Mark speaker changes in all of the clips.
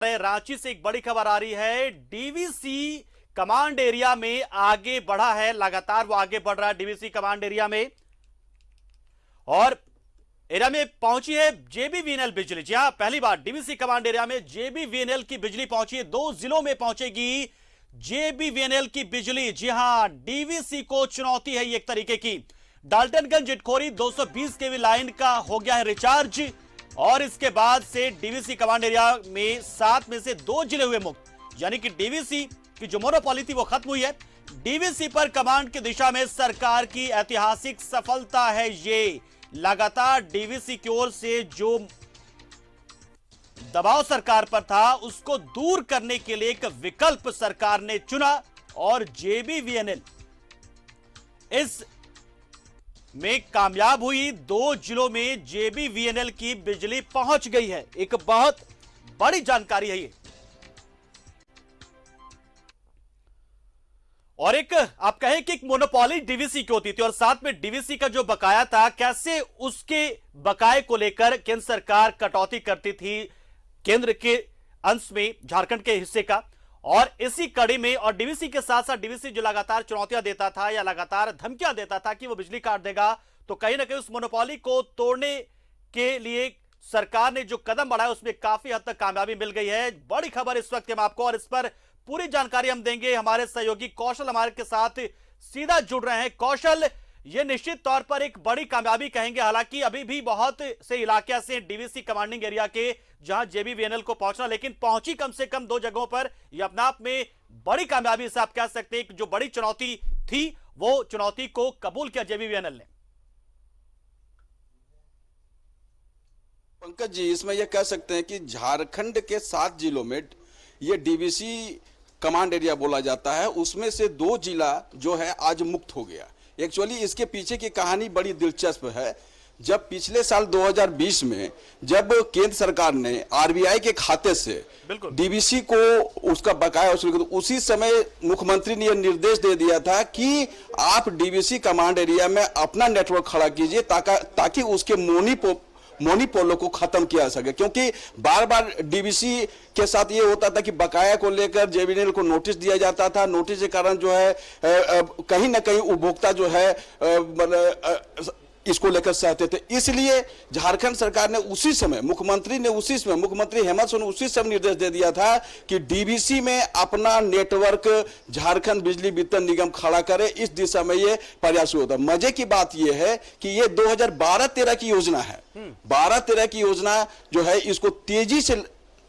Speaker 1: रांची से एक बड़ी खबर आ रही है। डीवीसी कमांड एरिया में आगे बढ़ा है, लगातार वो आगे बढ़ रहा है डीवीसी कमांड एरिया में, और एरिया में पहुंची है जेबीवीएनएल बिजली। जी हां, पहली बार डीवीसी कमांड एरिया में जेबीवीएनएल की बिजली पहुंची है। 2 जिलों में पहुंचेगी जेबीवीएनएल की बिजली। जी हां, डीवीसी को चुनौती है ये एक तरीके की। डाल्टनगंज इटखोरी 220 केवी लाइन का हो गया है रिचार्ज, और इसके बाद से डीवीसी कमांड एरिया में 7 में से 2 जिले हुए मुक्त, यानी कि डीवीसी की जो मोनोपोली थी वो खत्म हुई है। डीवीसी पर कमांड की दिशा में सरकार की ऐतिहासिक सफलता है ये। लगातार डीवीसी की ओर से जो दबाव सरकार पर था उसको दूर करने के लिए एक विकल्प सरकार ने चुना, और जेबीवीएनएल इस में कामयाब हुई। 2 जिलों में जेबीवीएनएल की बिजली पहुंच गई है। एक बहुत बड़ी जानकारी है ये। और एक आप कहें कि एक मोनोपोली डीवीसी की होती थी, और साथ में डीवीसी का जो बकाया था, कैसे उसके बकाये को लेकर केंद्र सरकार कटौती करती थी केंद्र के अंश में, झारखंड के हिस्से का। और इसी कड़ी में, और डीवीसी के साथ साथ डीवीसी जो लगातार चुनौतियां देता था या लगातार धमकियां देता था कि वो बिजली काट देगा, तो कहीं ना कहीं उस मोनोपोली को तोड़ने के लिए सरकार ने जो कदम बढ़ाया उसमें काफी हद तक कामयाबी मिल गई है। बड़ी खबर इस वक्त हम आपको, और इस पर पूरी जानकारी हम देंगे। हमारे सहयोगी कौशल हमारे के साथ सीधा जुड़ रहे हैं। कौशल, ये निश्चित तौर पर एक बड़ी कामयाबी कहेंगे, हालांकि अभी भी बहुत से इलाके ऐसे डीवीसी कमांडिंग एरिया के जहां जेबीवीएनएल को पहुंचना, लेकिन पहुंची कम से कम 2 जगहों पर। यह अपने आप में बड़ी कामयाबी से आप कह सकते हैं। जो बड़ी चुनौती थी वो चुनौती को कबूल किया जेबीवीएनएल ने।
Speaker 2: पंकज जी, इसमें यह कह सकते हैं कि झारखंड के 7 जिलों में ये डीवीसी कमांड एरिया बोला जाता है, उसमें से 2 जिला जो है आज मुक्त हो गया। एक्चुअली इसके पीछे की कहानी बड़ी दिलचस्प है। जब पिछले साल 2020 में जब केंद्र सरकार ने आरबीआई के खाते से डीवीसी को उसका बकाया वसूल किया, तो उसी समय मुख्यमंत्री ने यह निर्देश दे दिया था कि आप डीवीसी कमांड एरिया में अपना नेटवर्क खड़ा कीजिए ताकि उसके मोनीपोलो को खत्म किया जा सके। क्योंकि बार बार डीवीसी के साथ ये होता था कि बकाया को लेकर जेबीवीएनएल को नोटिस दिया जाता था। नोटिस के कारण जो है कहीं ना कहीं उपभोक्ता जो है इसको लेकर सहते थे। इसलिए झारखंड सरकार ने उसी समय मुख्यमंत्री हेमंत सोरेन ने उसी समय निर्देश दे दिया था कि डीवीसी में अपना नेटवर्क झारखंड बिजली वितरण निगम खड़ा करे। इस दिशा में ये प्रयास हुआ था। मजे की बात यह है कि ये 2012-13 की योजना है। 12-13 की योजना जो है इसको तेजी से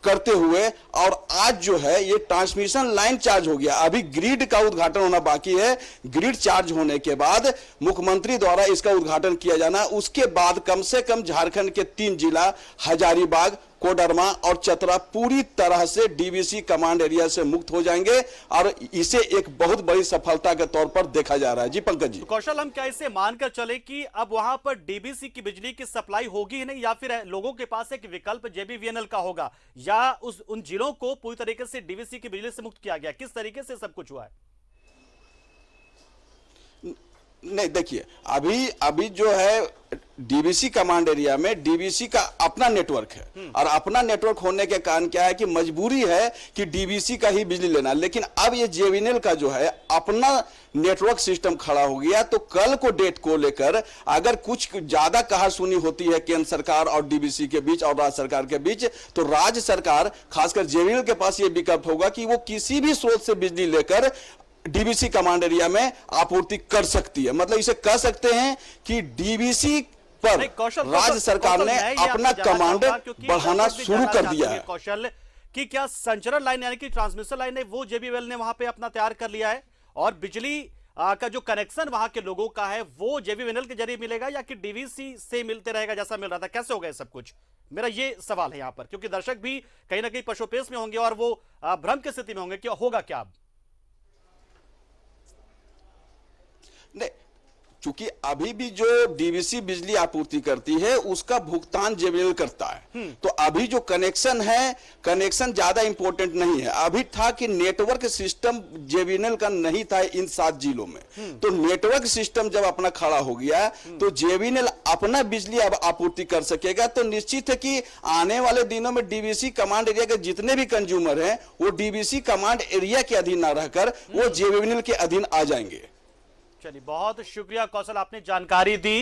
Speaker 2: करते हुए, और आज जो है ये ट्रांसमिशन लाइन चार्ज हो गया। अभी ग्रिड का उद्घाटन होना बाकी है। ग्रिड चार्ज होने के बाद मुख्यमंत्री द्वारा इसका उद्घाटन किया जाना, उसके बाद कम से कम झारखंड के 3 जिला हजारीबाग, कोडरमा और चतरा पूरी तरह से डीवीसी कमांड एरिया से मुक्त हो जाएंगे, और इसे एक बहुत बड़ी सफलता के तौर पर देखा जा रहा है। जी पंकज जी।
Speaker 1: तो कौशल, हम क्या इसे मानकर चले कि अब वहां पर डीवीसी की बिजली की सप्लाई होगी ही नहीं, या फिर लोगों के पास एक विकल्प जेबीवीएनएल का होगा, या उन जिलों को पूरी तरीके से डीवीसी की बिजली से मुक्त किया गया? किस तरीके से सब कुछ हुआ है?
Speaker 2: नहीं, देखिए, अभी जो है डीवीसी कमांड एरिया में डीवीसी का अपना नेटवर्क है, और अपना नेटवर्क होने के कारण क्या है कि मजबूरी है कि डीवीसी का ही बिजली लेना। लेकिन अब ये जेबीवीएनएल का जो है अपना नेटवर्क सिस्टम खड़ा हो गया, तो कल को डेट को लेकर अगर कुछ ज्यादा कहासुनी होती है केंद्र सरकार और डीवीसी के बीच और राज्य सरकार के बीच, तो राज्य सरकार खासकर जेबीवीएनएल के पास ये विकल्प होगा कि वो किसी भी स्रोत से बिजली लेकर डीवीसी कमांड एरिया में आपूर्ति कर सकती है। मतलब इसे कह सकते हैं कि डीवीसी पर राज्य सरकार ने अपना कमांड बढ़ाना शुरू कर दिया है।
Speaker 1: कौशल, कि क्या संचरण लाइन यानी कि ट्रांसमिशन लाइन है वो जेबीवीएनएल ने वहां पे अपना तैयार कर लिया है, और बिजली का जो कनेक्शन वहां के लोगों का है वो जेबीवीएनएल के जरिए मिलेगा, या कि डीवीसी से मिलते रहेगा जैसा मिल रहा था? कैसे होगा सब कुछ? मेरा ये सवाल है यहां पर, क्योंकि दर्शक भी कहीं ना कहीं पशुपेश में होंगे और वो भ्रम की स्थिति में होंगे कि होगा क्या अब।
Speaker 2: नहीं, चूंकि अभी भी जो डीवीसी बिजली आपूर्ति करती है उसका भुगतान जेबीएनएल करता है, तो अभी जो कनेक्शन है, कनेक्शन ज्यादा इंपॉर्टेंट नहीं है। अभी था कि नेटवर्क सिस्टम जेबीएनएल का नहीं था इन 7 जिलों में, तो नेटवर्क सिस्टम जब अपना खड़ा हो गया तो जेबीएनएल अपना बिजली अब आपूर्ति कर सकेगा। तो निश्चित है कि आने वाले दिनों में डीवीसी कमांड एरिया के जितने भी कंज्यूमर हैं वो डीवीसी कमांड एरिया के अधीन ना रहकर वो जेबीएनएल के अधीन आ जाएंगे।
Speaker 1: चलिए, बहुत शुक्रिया कौशल, आपने जानकारी दी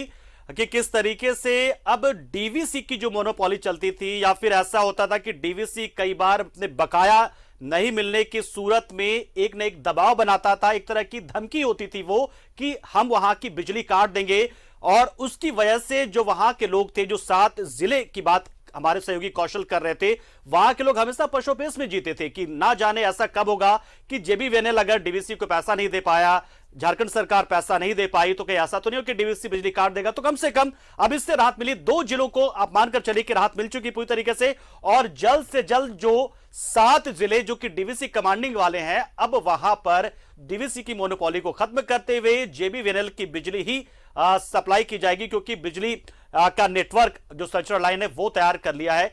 Speaker 1: कि किस तरीके से अब डीवीसी की जो मोनोपोली चलती थी, या फिर ऐसा होता था कि डीवीसी कई बार अपने बकाया नहीं मिलने की सूरत में एक न एक दबाव बनाता था, एक तरह की धमकी होती थी वो कि हम वहां की बिजली काट देंगे। और उसकी वजह से जो वहां के लोग थे, जो 7 जिले की बात हमारे सहयोगी कौशल कर रहे थे, वहां के लोग हमेशा पशोपेश में जीते थे कि ना जाने ऐसा कब होगा कि जेबीवीएनएल अगर डीवीसी को पैसा नहीं दे पाया, झारखंड सरकार पैसा नहीं दे पाई, तो कहीं ऐसा तो नहीं हो कि डीवीसी बिजली काट देगा। तो कम से कम अब इससे राहत मिली। 2 जिलों को आप मानकर चलिए कि राहत मिल चुकी पूरी तरीके से, और जल्द से जल्द जो 7 जिले जो कि डीवीसी कमांडिंग वाले हैं, अब वहां पर डीवीसी की मोनोपोली को खत्म करते हुए जेबीवीएनएल की बिजली ही सप्लाई की जाएगी, क्योंकि बिजली का नेटवर्क जो सर्कुलर लाइन है वो तैयार कर लिया है